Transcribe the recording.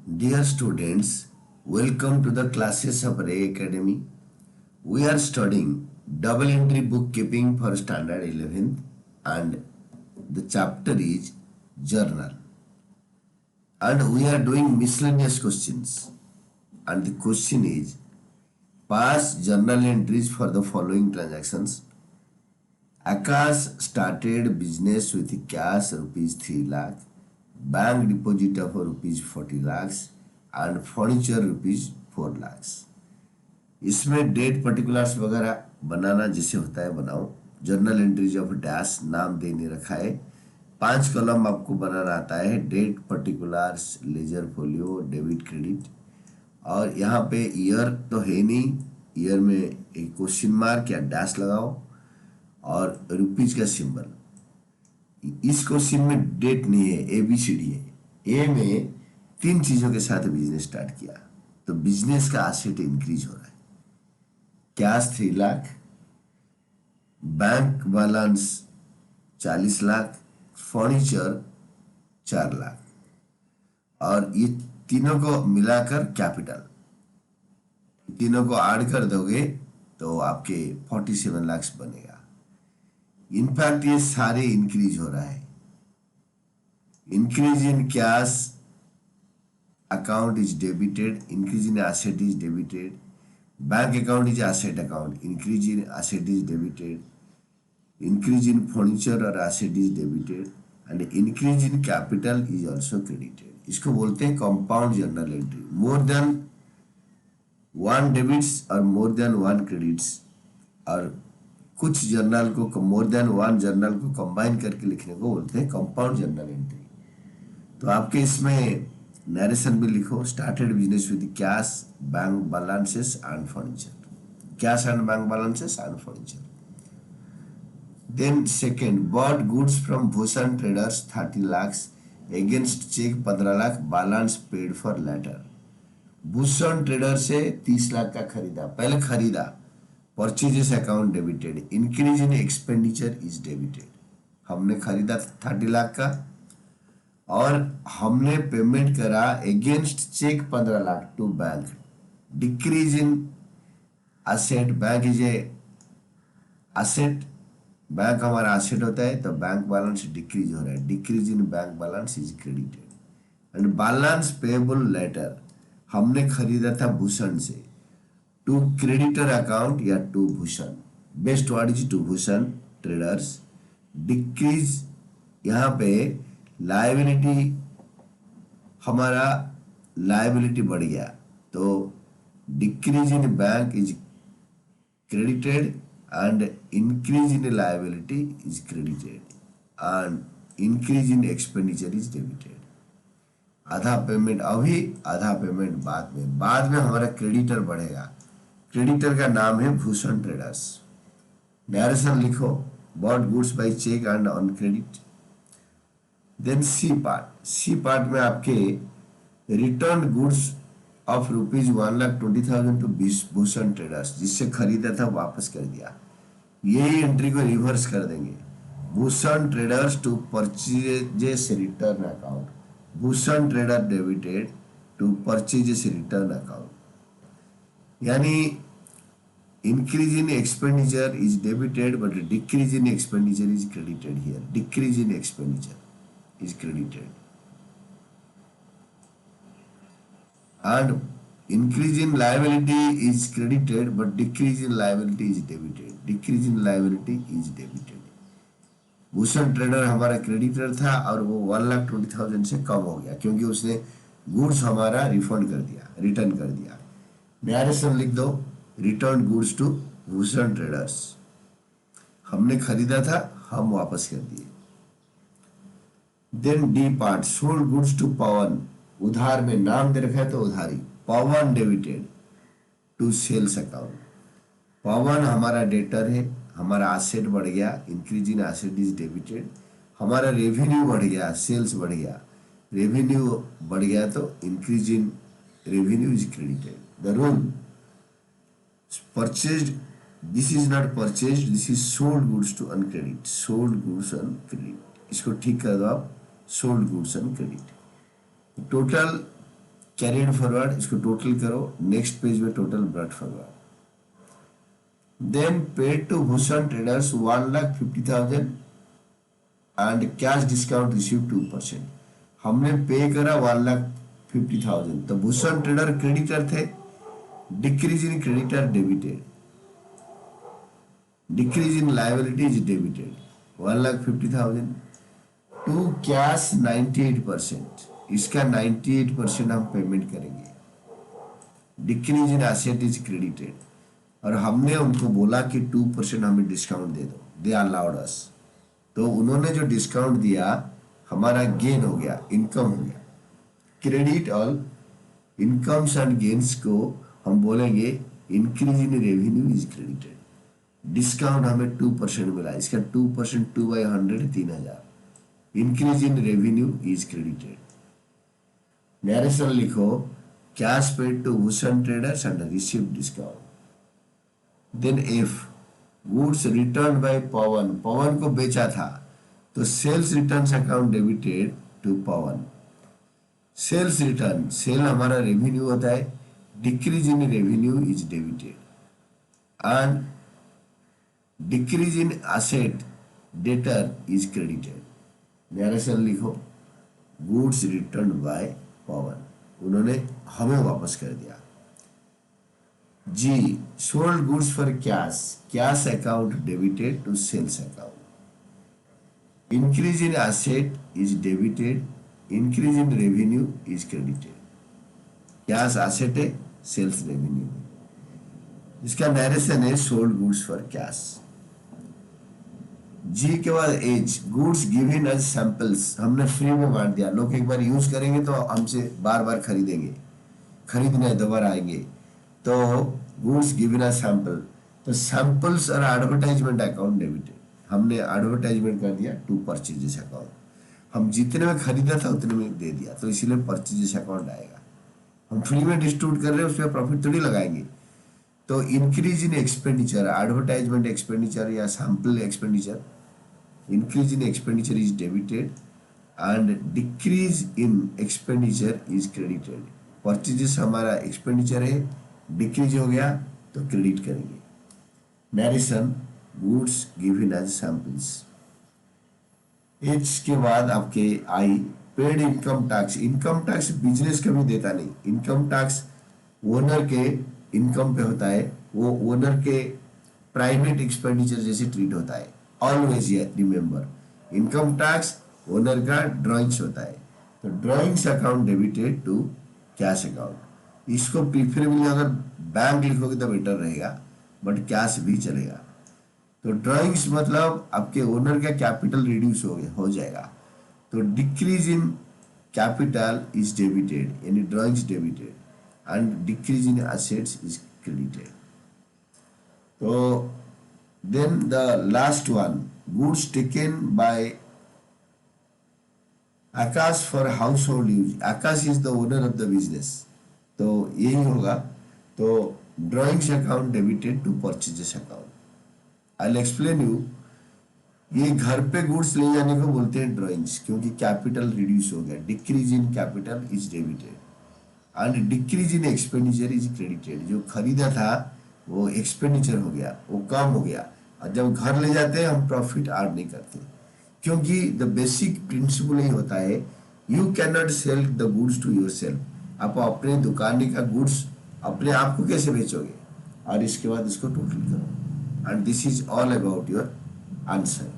Dear students, welcome to the classes of Ray Academy. We are studying double entry bookkeeping for standard 11th and the chapter is journal. And we are doing miscellaneous questions. And the question is pass journal entries for the following transactions. Akash started business with cash rupees 3 lakh, bank deposit of rupees 40 lakhs and furniture rupees 4 lakhs. इसमें date particulars वगैरह बनाना जैसे होता है बनाओ. Journal entries of dash नाम देने रखा है. 5 कॉलम आपको बनाना आता है. Date particulars, ledger folio, debit credit. और यहाँ पे ईयर तो है नहीं, ईयर में एक क्वेश्चन मार्क या डैश लगाओ और रुपीज का सिंबल. इस क्वेश्चन में डेट नहीं है, ABCD है. ए में 3 चीजों के साथ बिजनेस स्टार्ट किया तो बिजनेस का एसेट इंक्रीज हो रहा है. Cash 3 lakh, bank balance 40 lakh, furniture 4 lakh और ये तीनों को मिलाकर कैपिटल, तीनों को ऐड कर दोगे तो आपके 47 लाख बनेगा. इनफैक्ट ये सारे इंक्रीज हो रहा है. Increase in cash account is debited, increase in asset is debited, bank account is asset account, increase in asset is debited, increase in furniture और asset is debited and increase in capital is also credited. इसको बोलते हैं compound journal entry. More than 1 debits और more than 1 credits और कुछ journal को more than 1 journal को combine करके लिखने को बोलते हैं कंपाउंड जर्नल एंट्री. तो आपके इसमें नरेशन भी लिखो. Started business with cash, bank balances and furniture. Cash and bank balances and furniture. Then second, bought goods from Bhushan traders 30 lakhs against cheque 15 lakh, balance paid for later. Bhushan trader से 30 लाख का खरीदा, पहले खरीदा, purchases account debited, increase in expenditure is debited. हमने खरीदा 30 लाख का और हमने पेमेंट करा against cheque 15 lakh to bank. Decrease in asset, bank is a asset, bank हमारा एसेट होता है तो बैंक बैलेंस डिक्रीज हो रहा है. Decrease in bank balance is credited and balance payable later, हमने खरीदा था भूषण से, टू क्रेडिटर अकाउंट या to Bhushan. Best word is to Bhushan traders. Decrease, यहाँ पे लायबिलिटी, हमारा लायबिलिटी बढ़ गया तो decrease in bank is credited and increase in liability is credited and increase in expenditure is debited. आधा पेमेंट अभी, आधा पेमेंट बाद में. बाद में हमारा क्रेडिटर बढ़ेगा. क्रेडिटर का नाम है भूषण ट्रेडर्स. नरेशन लिखो, bought goods by cheque and on credit. Then C part. C part में आपके return goods of rupees 1,20,000 to Bhushan traders, जिससे खरीदा था वापस कर दिया. यही एंट्री को रिवर्स कर देंगे. Bhushan traders to purchases return account, Bhushan trader debited to purchases return account. यानी increase in expenditure is debited but decrease in expenditure is credited here. Decrease in expenditure is credited and increase in liability is credited but decrease in liability is debited. Decrease in liability is debited. Bhushan trader हमारा creditor था और वो 1,20,000 से कम हो गया क्योंकि उसने goods हमारा रिफंड कर दिया, रिटर्न कर दिया. नरेशन लिख दो, return goods to Bhushan traders, हमने खरीदा था, हम वापस कर दिए. Then D part, sold goods to Pawan, उधार में नाम दे रखा है तो उधारी. Pawan debited to sales account. Pawan हमारा डेटर है, हमारा एसेट बढ़ गया, increase in asset is debited. हमारा रेवेन्यू बढ़ गया, सेल्स बढ़ गया, रेवेन्यू बढ़ गया तो increase in revenue is credited. The rule, purchased, this is not purchased, this is sold goods to uncredit. Sold goods on credit, इसको ठीक कर दो आप. sold goods on credit. Total carried forward, इसको टोटल करो, नेक्स्ट पेज में total brought forward. Then paid to Bhushan traders 1,50,000 and cash discount receive 2%। हमने pay करा 1,50,000, तो भूषण ट्रेडर क्रेडिटर थे, decrease in creditor debited, decrease in liability is debited, 1,50,000 to cash 98%, इसका 98% हम payment करेंगे, decrease in asset is credited, और हमने उनको बोला कि 2% हमें डिस्काउंट दे दो, दे अलाउड अस, तो उन्होंने जो डिस्काउंट दिया हमारा गेन हो गया, इनकम हो गया। Credit all incomes and gains को हम बोलेंगे increase in revenue is credited, discount हमें 2% मिला, इसका 2% 2/100 3,000, increase in revenue is credited. Narration लिखो, cash paid to Bhushan traders and receive discount. Then F, goods return by Pawan, Pawan को बेचा था तो sales returns account debited to Pawan. Sales return, sale हमारा revenue होता है, decrease in revenue is debited, and decrease in asset debtor is credited. Narration लिखो, goods return by Pawan, उन्होंने हमें वापस कर दिया। G, sold goods for cash, cash account debited to sales account. Increase in asset is debited, increase in revenue is credited. Cash asset है, sales revenue, इसका narration है sold goods for cash. G के बाद H, goods given as samples, हमने free में बांट दिया, लोग एक बार यूज करेंगे तो हमसे बार बार खरीदेंगे, खरीदने दोबारा आएंगे, तो गुड्स गिवन एज सैंपल, तो सैंपल्स और एडवर्टाइजमेंट अकाउंट डेबिटेड, हमने एडवर्टाइजमेंट कर दिया टू परचेजेस अकाउंट, हम जितने में खरीदा था उतने में दे दिया, तो इसीलिए परचेजेस अकाउंट आएगा। हम फ्री में डिस्ट्रीब्यूट कर रहे हैं, उसमें प्रॉफिट थोड़ी लगाएंगे। तो increase in expenditure, advertisement expenditure या sample expenditure, increase in expenditure is debited and decrease in expenditure is credited। Purchases हमारा एक्सपेंडिचर है, डिक्रीज हो गया तो क्रेडिट करेंगे। Narration, goods given as samples. H के बाद आपके I, paid income tax, income tax business कभी देता नहीं, इनकम टैक्स ओनर के इनकम पे होता है, वो ओनर के प्राइवेट एक्सपेंडिचर जैसे ट्रीट होता है। Always remember, income tax owner का ड्रॉइंग्स होता है, तो drawings account debited to cash account. इसको प्रीफरेबली अगर बैंक लिखोगे तो बेटर रहेगा, बट कैश भी चलेगा। तो ड्रॉइंग्स मतलब आपके ओनर का कैपिटल रिड्यूस हो जाएगा, तो decrease in capital is debited, यानी drawings debited, and decrease in assets is credited. तो then the last one, goods taken by Akash for household use, Akash is the owner of the business, तो यही होगा। तो drawings account debited to purchases account. I will explain you, ये घर पे goods ले जाने को बोलते हैं ड्रॉइंग्स, क्योंकि कैपिटल रिड्यूस हो गया, decrease in capital is debited and decrease in expenditure is credited. जो खरीदा था वो एक्सपेंडिचर हो गया, वो कम हो गया, और जब घर ले जाते हैं हम प्रॉफिट ऐड नहीं करते, क्योंकि द बेसिक प्रिंसिपल यही होता है, you can not sell the goods to yourself. आप अपने दुकान का गुड्स अपने आप को कैसे बेचोगे, और इसके बाद इसको टोटल करो, and this is all about your answer.